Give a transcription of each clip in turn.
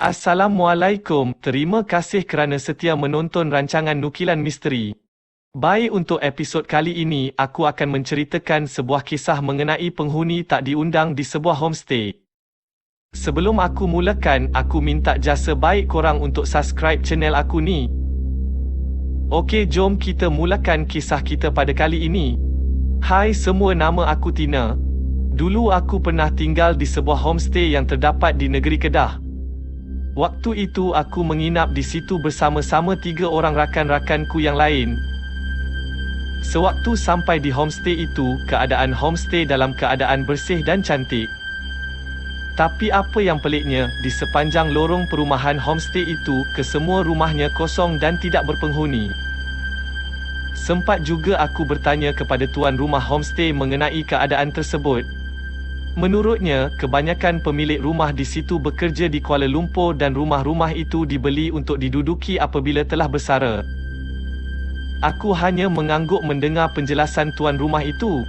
Assalamualaikum, terima kasih kerana setia menonton rancangan Nukilan Misteri. Baik, untuk episod kali ini, aku akan menceritakan sebuah kisah mengenai penghuni tak diundang di sebuah homestay. Sebelum aku mulakan, aku minta jasa baik korang untuk subscribe channel aku ni. Okey, jom kita mulakan kisah kita pada kali ini. Hai semua, nama aku Tina. Dulu aku pernah tinggal di sebuah homestay yang terdapat di negeri Kedah. Waktu itu aku menginap di situ bersama-sama 3 orang rakan-rakanku yang lain. Sewaktu sampai di homestay itu, keadaan homestay dalam keadaan bersih dan cantik. Tapi apa yang peliknya, di sepanjang lorong perumahan homestay itu, kesemua rumahnya kosong dan tidak berpenghuni. Sempat juga aku bertanya kepada tuan rumah homestay mengenai keadaan tersebut. Menurutnya, kebanyakan pemilik rumah di situ bekerja di Kuala Lumpur dan rumah-rumah itu dibeli untuk diduduki apabila telah bersara. Aku hanya mengangguk mendengar penjelasan tuan rumah itu.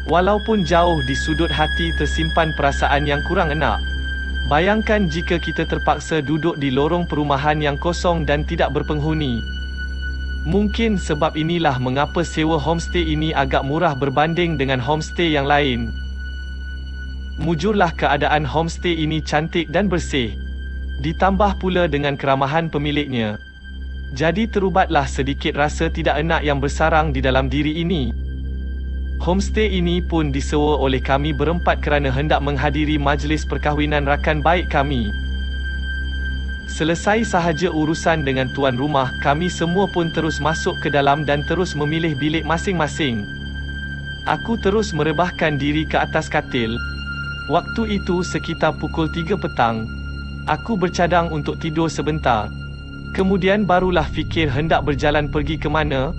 Walaupun jauh di sudut hati tersimpan perasaan yang kurang enak. Bayangkan jika kita terpaksa duduk di lorong perumahan yang kosong dan tidak berpenghuni. Mungkin sebab inilah mengapa sewa homestay ini agak murah berbanding dengan homestay yang lain. Mujurlah keadaan homestay ini cantik dan bersih. Ditambah pula dengan keramahan pemiliknya. Jadi terubatlah sedikit rasa tidak enak yang bersarang di dalam diri ini. Homestay ini pun disewa oleh kami berempat kerana hendak menghadiri majlis perkahwinan rakan baik kami. Selesai sahaja urusan dengan tuan rumah, kami semua pun terus masuk ke dalam dan terus memilih bilik masing-masing. Aku terus merebahkan diri ke atas katil. Waktu itu sekitar pukul 3 petang. Aku bercadang untuk tidur sebentar. Kemudian barulah fikir hendak berjalan pergi ke mana.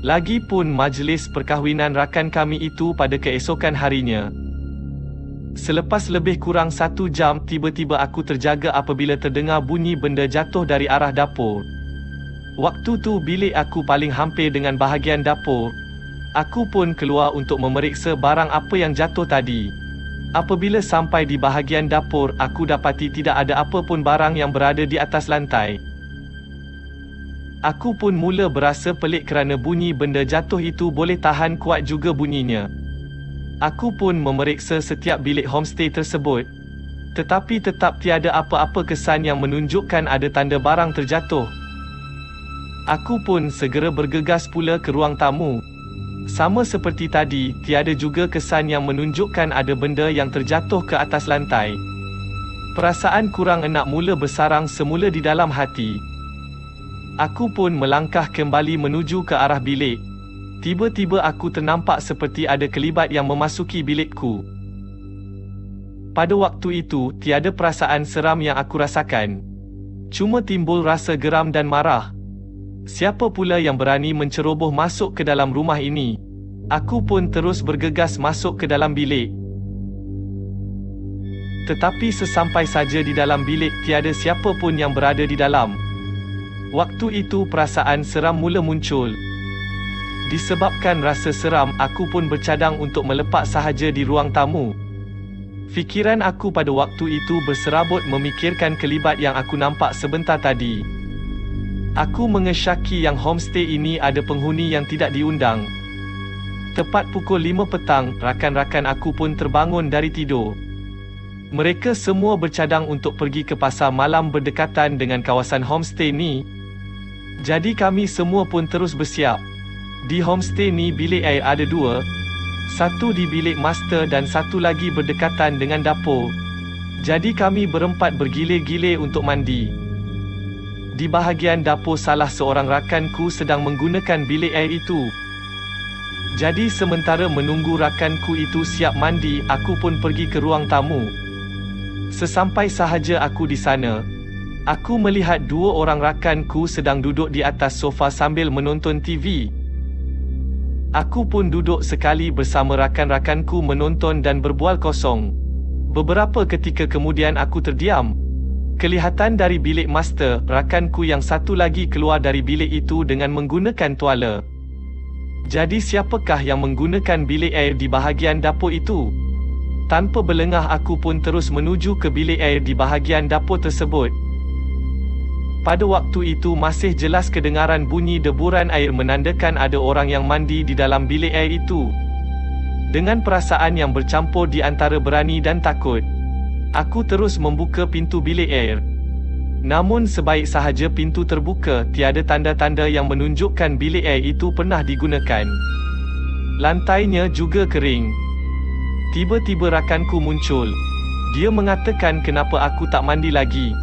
Lagipun majlis perkahwinan rakan kami itu pada keesokan harinya. Selepas lebih kurang 1 jam, tiba-tiba aku terjaga apabila terdengar bunyi benda jatuh dari arah dapur. Waktu tu bilik aku paling hampir dengan bahagian dapur. Aku pun keluar untuk memeriksa barang apa yang jatuh tadi. Apabila sampai di bahagian dapur, aku dapati tidak ada apa pun barang yang berada di atas lantai. Aku pun mula berasa pelik kerana bunyi benda jatuh itu boleh tahan kuat juga bunyinya. Aku pun memeriksa setiap bilik homestay tersebut. Tetapi tetap tiada apa-apa kesan yang menunjukkan ada tanda barang terjatuh. Aku pun segera bergegas pula ke ruang tamu. Sama seperti tadi, tiada juga kesan yang menunjukkan ada benda yang terjatuh ke atas lantai. Perasaan kurang enak mula bersarang semula di dalam hati. Aku pun melangkah kembali menuju ke arah bilik. Tiba-tiba aku ternampak seperti ada kelibat yang memasuki bilikku. Pada waktu itu, tiada perasaan seram yang aku rasakan. Cuma timbul rasa geram dan marah. Siapa pula yang berani menceroboh masuk ke dalam rumah ini? Aku pun terus bergegas masuk ke dalam bilik. Tetapi sesampai saja di dalam bilik, tiada siapa pun yang berada di dalam. Waktu itu perasaan seram mula muncul. Disebabkan rasa seram, aku pun bercadang untuk melepak sahaja di ruang tamu. Fikiran aku pada waktu itu berserabut memikirkan kelibat yang aku nampak sebentar tadi. Aku mengesyaki yang homestay ini ada penghuni yang tidak diundang. Tepat pukul 5 petang, rakan-rakan aku pun terbangun dari tidur. Mereka semua bercadang untuk pergi ke pasar malam berdekatan dengan kawasan homestay ni. Jadi kami semua pun terus bersiap. Di homestay ni bilik air ada 2. Satu di bilik master dan satu lagi berdekatan dengan dapur. Jadi kami berempat bergilir-gilir untuk mandi. Di bahagian dapur salah seorang rakanku sedang menggunakan bilik air itu. Jadi sementara menunggu rakanku itu siap mandi, aku pun pergi ke ruang tamu. Sesampai sahaja aku di sana, aku melihat 2 orang rakanku sedang duduk di atas sofa sambil menonton TV. Aku pun duduk sekali bersama rakan-rakanku menonton dan berbual kosong. Beberapa ketika kemudian aku terdiam. Kelihatan dari bilik master, rakanku yang satu lagi keluar dari bilik itu dengan menggunakan tuala. Jadi siapakah yang menggunakan bilik air di bahagian dapur itu? Tanpa berlengah aku pun terus menuju ke bilik air di bahagian dapur tersebut. Pada waktu itu masih jelas kedengaran bunyi deburan air menandakan ada orang yang mandi di dalam bilik air itu. Dengan perasaan yang bercampur di antara berani dan takut, aku terus membuka pintu bilik air. Namun sebaik sahaja pintu terbuka, tiada tanda-tanda yang menunjukkan bilik air itu pernah digunakan. Lantainya juga kering. Tiba-tiba rakanku muncul. Dia mengatakan kenapa aku tak mandi lagi.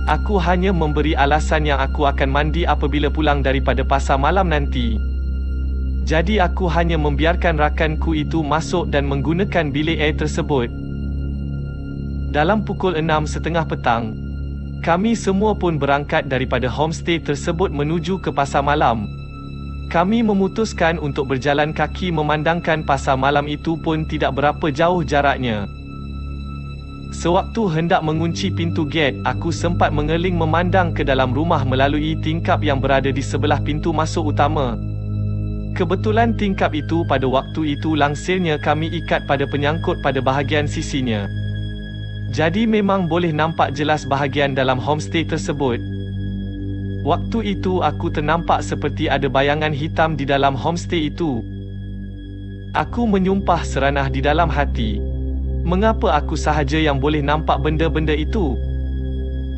Aku hanya memberi alasan yang aku akan mandi apabila pulang daripada pasar malam nanti. Jadi aku hanya membiarkan rakanku itu masuk dan menggunakan bilik air tersebut. Dalam pukul 6:30 petang, kami semua pun berangkat daripada homestay tersebut menuju ke pasar malam. Kami memutuskan untuk berjalan kaki memandangkan pasar malam itu pun tidak berapa jauh jaraknya. Sewaktu hendak mengunci pintu gate, aku sempat mengeling memandang ke dalam rumah melalui tingkap yang berada di sebelah pintu masuk utama. Kebetulan tingkap itu pada waktu itu langsirnya kami ikat pada penyangkut pada bahagian sisinya. Jadi memang boleh nampak jelas bahagian dalam homestay tersebut. Waktu itu aku ternampak seperti ada bayangan hitam di dalam homestay itu. Aku menyumpah seranah di dalam hati. Mengapa aku sahaja yang boleh nampak benda-benda itu?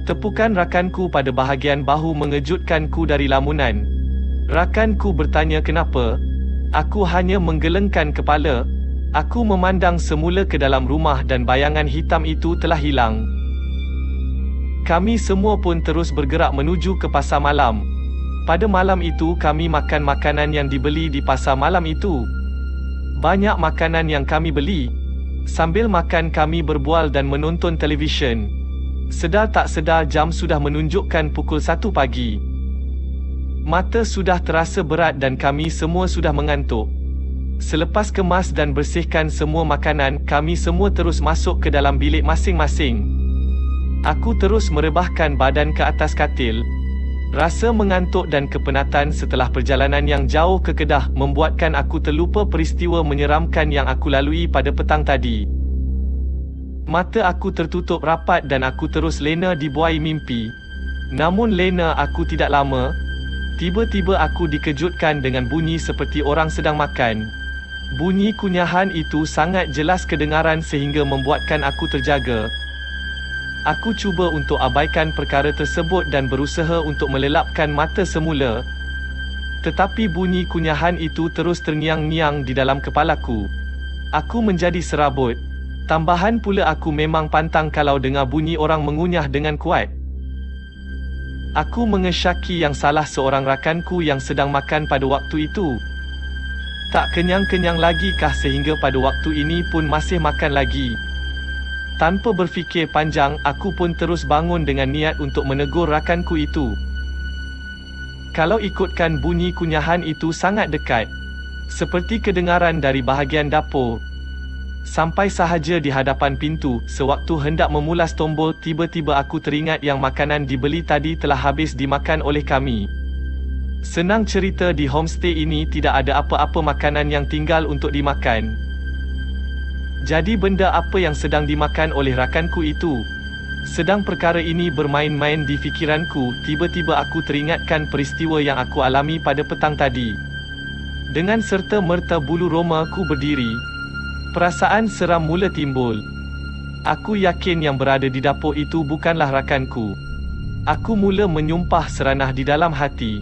Tepukan rakanku pada bahagian bahu mengejutkanku dari lamunan. Rakanku bertanya kenapa. Aku hanya menggelengkan kepala. Aku memandang semula ke dalam rumah dan bayangan hitam itu telah hilang. Kami semua pun terus bergerak menuju ke pasar malam. Pada malam itu kami makan makanan yang dibeli di pasar malam itu. Banyak makanan yang kami beli. Sambil makan kami berbual dan menonton televisyen. Sedar tak sedar jam sudah menunjukkan pukul 1 pagi. Mata sudah terasa berat dan kami semua sudah mengantuk. Selepas kemas dan bersihkan semua makanan, kami semua terus masuk ke dalam bilik masing-masing. Aku terus merebahkan badan ke atas katil. Rasa mengantuk dan kepenatan setelah perjalanan yang jauh ke Kedah membuatkan aku terlupa peristiwa menyeramkan yang aku lalui pada petang tadi. Mata aku tertutup rapat dan aku terus lena dibuai mimpi. Namun lena aku tidak lama. Tiba-tiba aku dikejutkan dengan bunyi seperti orang sedang makan. Bunyi kunyahan itu sangat jelas kedengaran sehingga membuatkan aku terjaga. Aku cuba untuk abaikan perkara tersebut dan berusaha untuk melelapkan mata semula. Tetapi bunyi kunyahan itu terus terngiang-ngiang di dalam kepalaku. Aku menjadi serabut. Tambahan pula aku memang pantang kalau dengar bunyi orang mengunyah dengan kuat. Aku mengesyaki yang salah seorang rakanku yang sedang makan pada waktu itu. Tak kenyang-kenyang lagi kah sehingga pada waktu ini pun masih makan lagi. Tanpa berfikir panjang, aku pun terus bangun dengan niat untuk menegur rakanku itu. Kalau ikutkan bunyi kunyahan itu sangat dekat. Seperti kedengaran dari bahagian dapur. Sampai sahaja di hadapan pintu, sewaktu hendak memulas tombol, tiba-tiba aku teringat yang makanan dibeli tadi telah habis dimakan oleh kami. Senang cerita di homestay ini tidak ada apa-apa makanan yang tinggal untuk dimakan. Jadi benda apa yang sedang dimakan oleh rakanku itu? Sedang perkara ini bermain-main di fikiranku, tiba-tiba aku teringatkan peristiwa yang aku alami pada petang tadi. Dengan serta-merta bulu romaku berdiri. Perasaan seram mula timbul. Aku yakin yang berada di dapur itu bukanlah rakanku. Aku mula menyumpah seranah di dalam hati.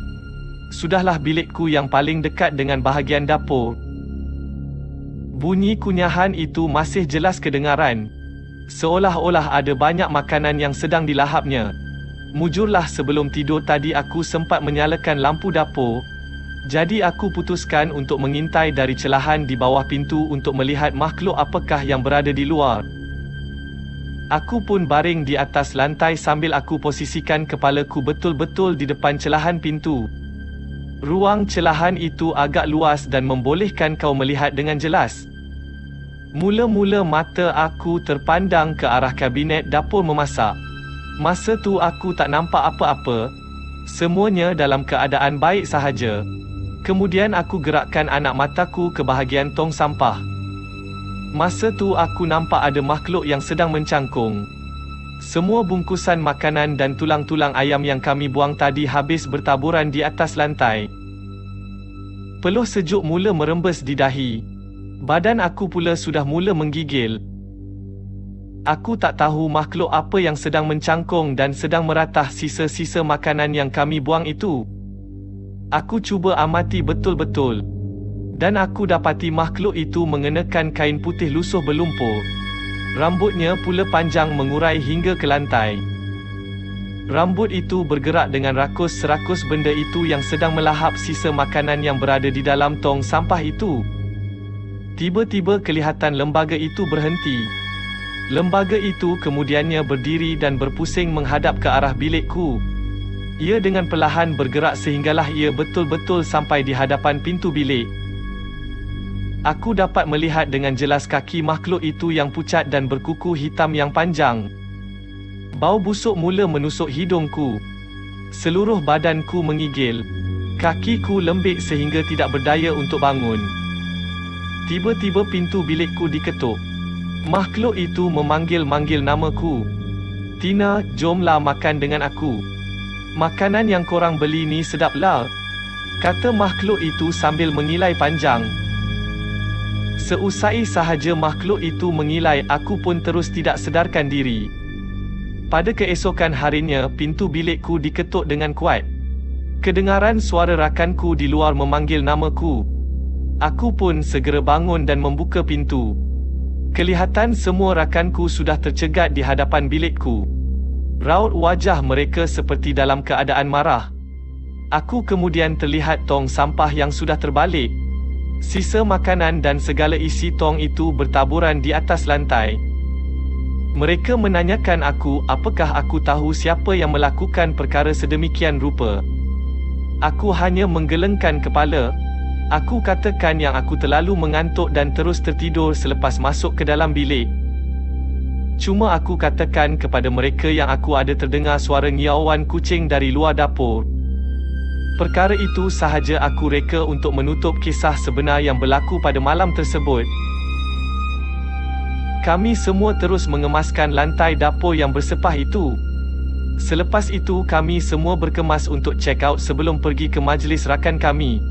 Sudahlah bilikku yang paling dekat dengan bahagian dapur. Bunyi kunyahan itu masih jelas kedengaran. Seolah-olah ada banyak makanan yang sedang dilahapnya. Mujurlah sebelum tidur tadi aku sempat menyalakan lampu dapur. Jadi aku putuskan untuk mengintai dari celahan di bawah pintu untuk melihat makhluk apakah yang berada di luar. Aku pun baring di atas lantai sambil aku posisikan kepalaku betul-betul di depan celahan pintu. Ruang celahan itu agak luas dan membolehkan kau melihat dengan jelas. Mula-mula mata aku terpandang ke arah kabinet dapur memasak. Masa tu aku tak nampak apa-apa. Semuanya dalam keadaan baik sahaja. Kemudian aku gerakkan anak mataku ke bahagian tong sampah. Masa tu aku nampak ada makhluk yang sedang mencangkung. Semua bungkusan makanan dan tulang-tulang ayam yang kami buang tadi habis bertaburan di atas lantai. Peluh sejuk mula merembes di dahi. Badan aku pula sudah mula menggigil. Aku tak tahu makhluk apa yang sedang mencangkung dan sedang meratah sisa-sisa makanan yang kami buang itu. Aku cuba amati betul-betul. Dan aku dapati makhluk itu mengenakan kain putih lusuh berlumpur. Rambutnya pula panjang mengurai hingga ke lantai. Rambut itu bergerak dengan rakus serakus benda itu yang sedang melahap sisa makanan yang berada di dalam tong sampah itu. Tiba-tiba kelihatan lembaga itu berhenti. Lembaga itu kemudiannya berdiri dan berpusing menghadap ke arah bilikku. Ia dengan perlahan bergerak sehinggalah ia betul-betul sampai di hadapan pintu bilik. Aku dapat melihat dengan jelas kaki makhluk itu yang pucat dan berkuku hitam yang panjang. Bau busuk mula menusuk hidungku. Seluruh badanku mengigil. Kakiku lembik sehingga tidak berdaya untuk bangun. Tiba-tiba pintu bilikku diketuk. Makhluk itu memanggil-manggil namaku. "Tina, jomlah makan dengan aku. Makanan yang korang beli ni sedaplah," kata makhluk itu sambil mengilai panjang. Seusai sahaja makhluk itu mengilai, aku pun terus tidak sedarkan diri. Pada keesokan harinya, pintu bilikku diketuk dengan kuat. Kedengaran suara rakanku di luar memanggil namaku. Aku pun segera bangun dan membuka pintu. Kelihatan semua rakanku sudah tercegat di hadapan bilikku. Raut wajah mereka seperti dalam keadaan marah. Aku kemudian terlihat tong sampah yang sudah terbalik. Sisa makanan dan segala isi tong itu bertaburan di atas lantai. Mereka menanyakan aku apakah aku tahu siapa yang melakukan perkara sedemikian rupa. Aku hanya menggelengkan kepala. Aku katakan yang aku terlalu mengantuk dan terus tertidur selepas masuk ke dalam bilik. Cuma aku katakan kepada mereka yang aku ada terdengar suara ngiauan kucing dari luar dapur. Perkara itu sahaja aku reka untuk menutup kisah sebenar yang berlaku pada malam tersebut. Kami semua terus mengemaskan lantai dapur yang bersepah itu. Selepas itu kami semua berkemas untuk check out sebelum pergi ke majlis rakan kami.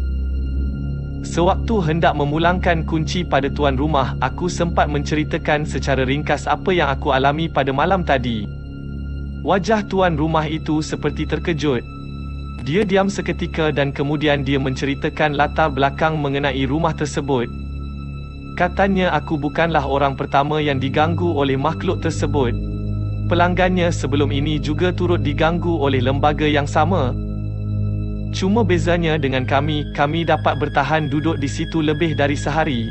Sewaktu hendak memulangkan kunci pada tuan rumah, aku sempat menceritakan secara ringkas apa yang aku alami pada malam tadi. Wajah tuan rumah itu seperti terkejut. Dia diam seketika dan kemudian dia menceritakan latar belakang mengenai rumah tersebut. Katanya aku bukanlah orang pertama yang diganggu oleh makhluk tersebut. Pelanggannya sebelum ini juga turut diganggu oleh lembaga yang sama. Cuma bezanya dengan kami dapat bertahan duduk di situ lebih dari sehari.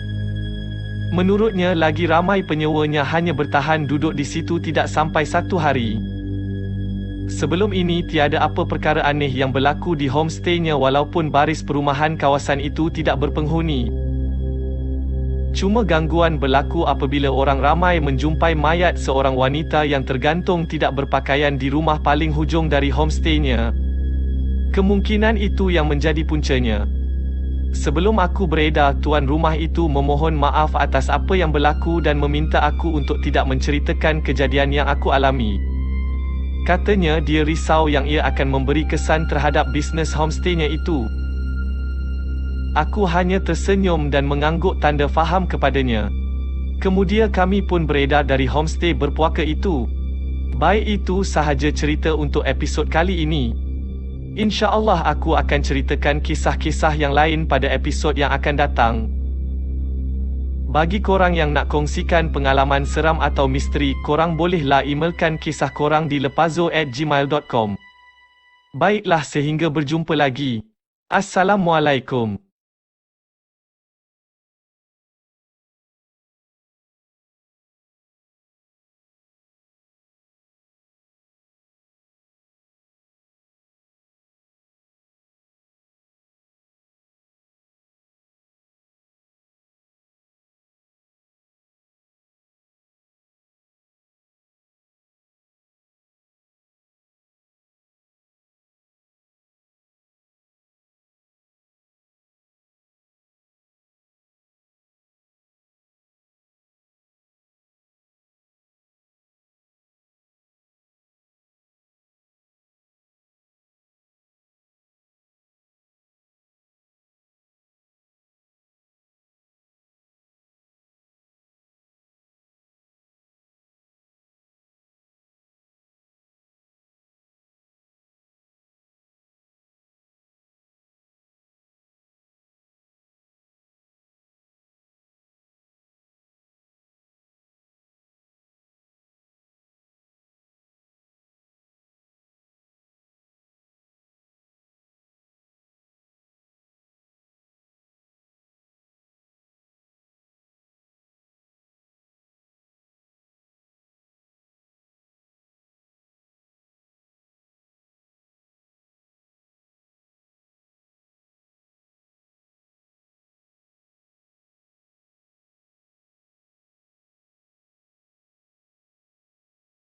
Menurutnya lagi ramai penyewanya hanya bertahan duduk di situ tidak sampai 1 hari. Sebelum ini tiada apa perkara aneh yang berlaku di homestay-nya walaupun baris perumahan kawasan itu tidak berpenghuni. Cuma gangguan berlaku apabila orang ramai menjumpai mayat seorang wanita yang tergantung tidak berpakaian di rumah paling hujung dari homestay-nya. Kemungkinan itu yang menjadi puncanya. Sebelum aku beredar, tuan rumah itu memohon maaf atas apa yang berlaku dan meminta aku untuk tidak menceritakan kejadian yang aku alami. Katanya dia risau yang ia akan memberi kesan terhadap bisnes homestay-nya itu. Aku hanya tersenyum dan mengangguk tanda faham kepadanya. Kemudian kami pun beredar dari homestay berpuaka itu. Baik, itu sahaja cerita untuk episod kali ini. InsyaAllah aku akan ceritakan kisah-kisah yang lain pada episod yang akan datang. Bagi korang yang nak kongsikan pengalaman seram atau misteri, korang bolehlah emailkan kisah korang di lepazo@gmail.com. Baiklah, sehingga berjumpa lagi. Assalamualaikum.